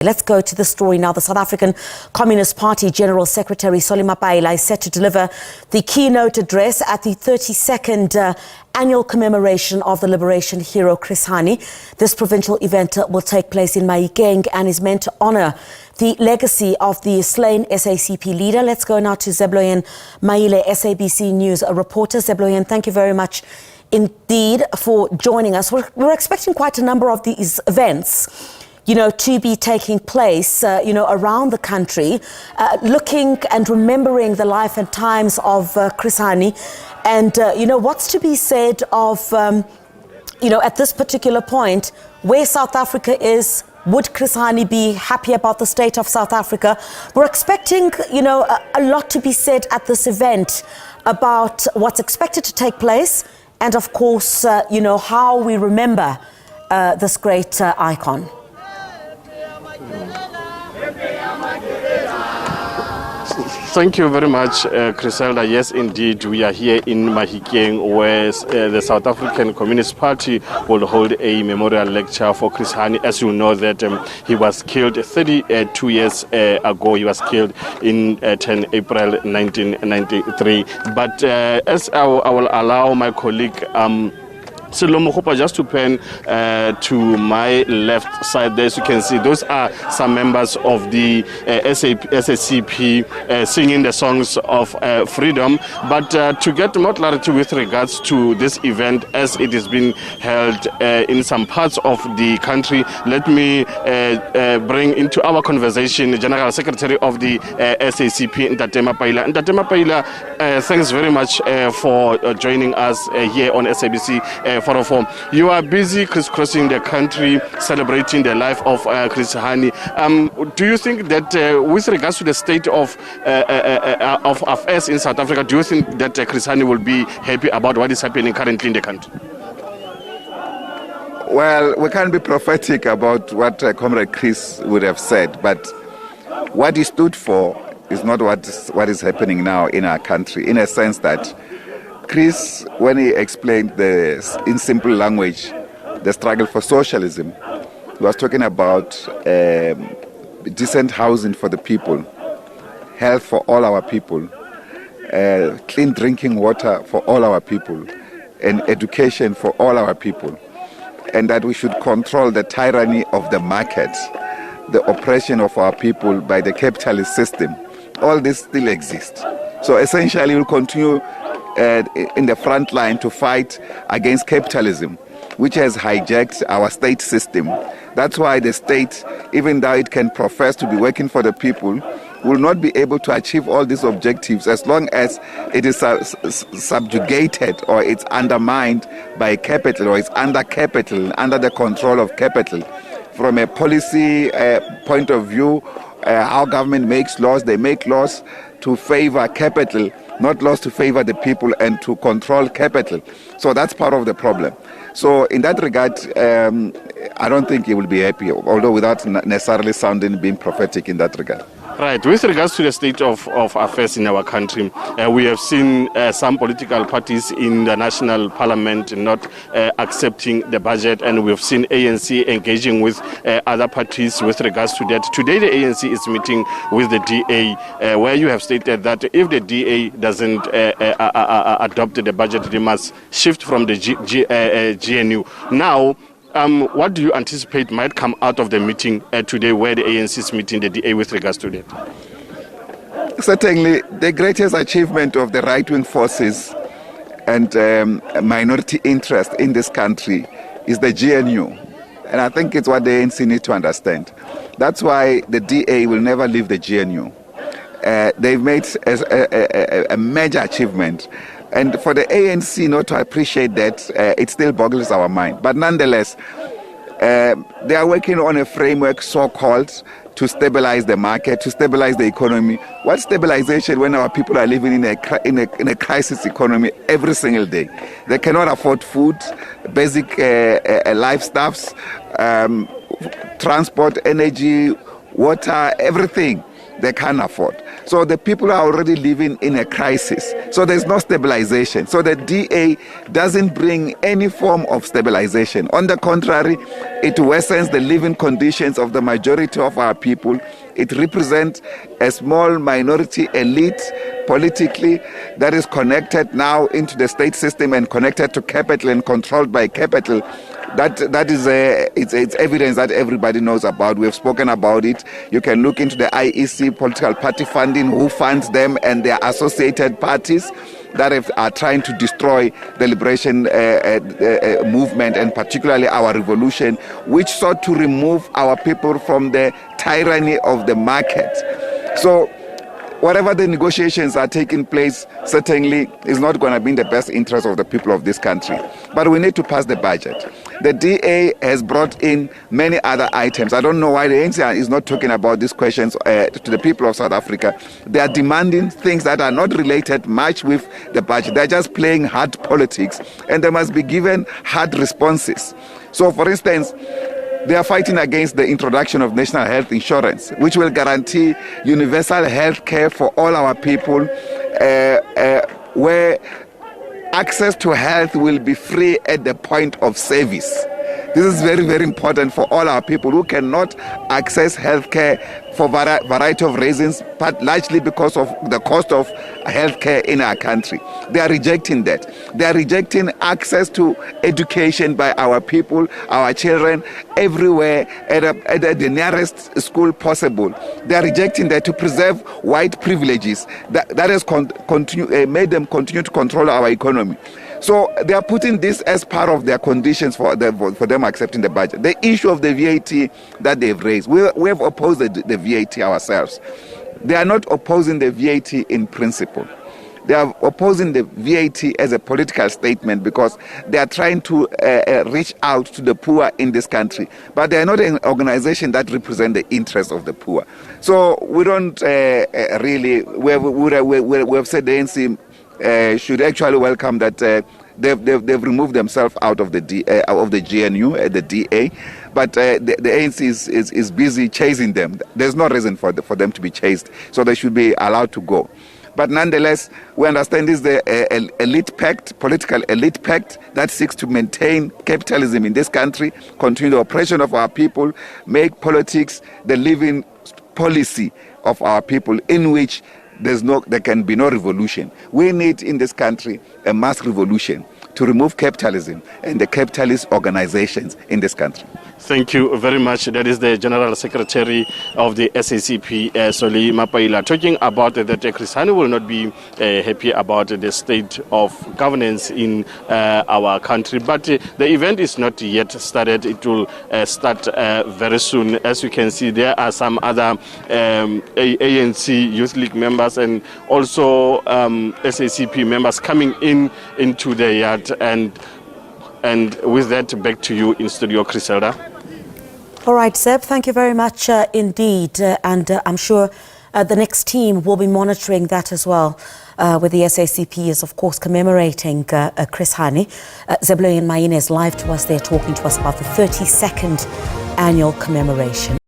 Let's go to the story now. The South African Communist Party General Secretary Solly Mapaila is set to deliver the keynote address at the 32nd Annual Commemoration of the Liberation hero Chris Hani. This provincial event will take place in Mahikeng and is meant to honor the legacy of the slain SACP leader. Let's go now to Zebilon Maine, SABC News reporter. Zebilon, thank you very much indeed for joining us. We're expecting quite a number of these events to be taking place, around the country, looking and remembering the life and times of Chris Hani. And, what's to be said of, at this particular point, where South Africa is? Would Chris Hani be happy about the state of South Africa? We're expecting, a lot to be said at this event about what's expected to take place and, of course, how we remember this great icon. Thank you very much, Griselda. Yes, indeed, we are here in Mahikeng, where the South African Communist Party will hold a memorial lecture for Chris Hani. As you know, that he was killed 32 years ago. He was killed in 10 April 1993. But as I will allow my colleague just to pan to my left side there, as you can see, those are some members of the SACP singing the songs of freedom. But to get more clarity with regards to this event, as it is being held in some parts of the country, let me bring into our conversation the General Secretary of the SACP, Ntate Mapaila. Ntate Mapaila, thanks very much for joining us here on SABC. You are busy crisscrossing the country, celebrating the life of Chris Hani. Do you think that with regards to the state of affairs in South Africa, do you think that Chris Hani will be happy about what is happening currently in the country? Well, we can't be prophetic about what Comrade Chris would have said, but what he stood for is not what is happening now in our country, in a sense that Chris, when he explained in simple language the struggle for socialism, he was talking about decent housing for the people, health for all our people, clean drinking water for all our people, and education for all our people, and that we should control the tyranny of the market, the oppression of our people by the capitalist system. All this still exists. So essentially we'll continue in the front line to fight against capitalism, which has hijacked our state system. That's why the state, even though it can profess to be working for the people, will not be able to achieve all these objectives as long as it is subjugated or it's undermined by capital, or it's under capital, under the control of capital. From a policy point of view, how government makes laws, they make laws to favor capital, not laws to favor the people and to control capital. So that's part of the problem. So in that regard, I don't think he will be happy, although without necessarily being prophetic in that regard. Right. With regards to the state of affairs in our country, we have seen some political parties in the national parliament not accepting the budget, and we have seen ANC engaging with other parties with regards to that. Today, the ANC is meeting with the DA, where you have stated that if the DA doesn't adopt the budget, they must shift from the GNU. Now, what do you anticipate might come out of the meeting today, where the ANC is meeting the DA with regards to that? Certainly, the greatest achievement of the right-wing forces and minority interest in this country is the GNU. And I think it's what the ANC need to understand. That's why the DA will never leave the GNU. They've made a major achievement. And for the ANC not to appreciate that, it still boggles our mind. But nonetheless, they are working on a framework so-called to stabilize the market, to stabilize the economy. What stabilization when our people are living in a crisis economy every single day? They cannot afford food, basic lifestyles, transport, energy, water, everything they can't afford. So the people are already living in a crisis. So there's no stabilization. So the DA doesn't bring any form of stabilization. On the contrary, it worsens the living conditions of the majority of our people. It represents a small minority elite politically that is connected now into the state system and connected to capital and controlled by capital. That is it's evidence that everybody knows about. We have spoken about it. You can look into the IEC political party funding, who funds them, and their associated parties that are trying to destroy the liberation movement, and particularly our revolution, which sought to remove our people from the tyranny of the market. So whatever the negotiations are taking place, certainly is not going to be in the best interest of the people of this country. But we need to pass the budget. The DA has brought in many other items. I don't know why the ANC is not talking about these questions to the people of South Africa. They are demanding things that are not related much with the budget. They're just playing hard politics, and they must be given hard responses. So, for instance, they are fighting against the introduction of national health insurance, which will guarantee universal health care for all our people, where access to health will be free at the point of service. This is very, very important for all our people who cannot access healthcare for a variety of reasons, but largely because of the cost of healthcare in our country. They are rejecting that. They are rejecting access to education by our people, our children, everywhere at the nearest school possible. They are rejecting that to preserve white privileges that has made them continue to control our economy. So they are putting this as part of their conditions for them accepting the budget. The issue of the VAT that they've raised, we have opposed the VAT ourselves. They are not opposing the VAT in principle. They are opposing the VAT as a political statement because they are trying to reach out to the poor in this country. But they are not an organization that represents the interests of the poor. So we don't really, we have said the ANC should actually welcome that they've removed themselves out of the GNU, the DA, but the ANC is busy chasing them. There's no reason for them to be chased, so they should be allowed to go. But nonetheless, we understand this is the elite pact, political elite pact that seeks to maintain capitalism in this country, continue the oppression of our people, make politics the living policy of our people, in which there can be no revolution. We need in this country a mass revolution to remove capitalism and the capitalist organizations in this country. Thank you very much. That is the General Secretary of the SACP, Solly Mapaila, talking about that Chris Hani will not be happy about the state of governance in our country. But the event is not yet started. It will start very soon. As you can see, there are some other ANC Youth League members and also SACP members coming into the yard. And with that, back to you in studio, Griselda. All right, Seb, thank you very much indeed. And I'm sure the next team will be monitoring that as well, with the SACP is, of course, commemorating Chris Hani. Zebilon Maine is live to us there talking to us about the 32nd Annual Commemoration.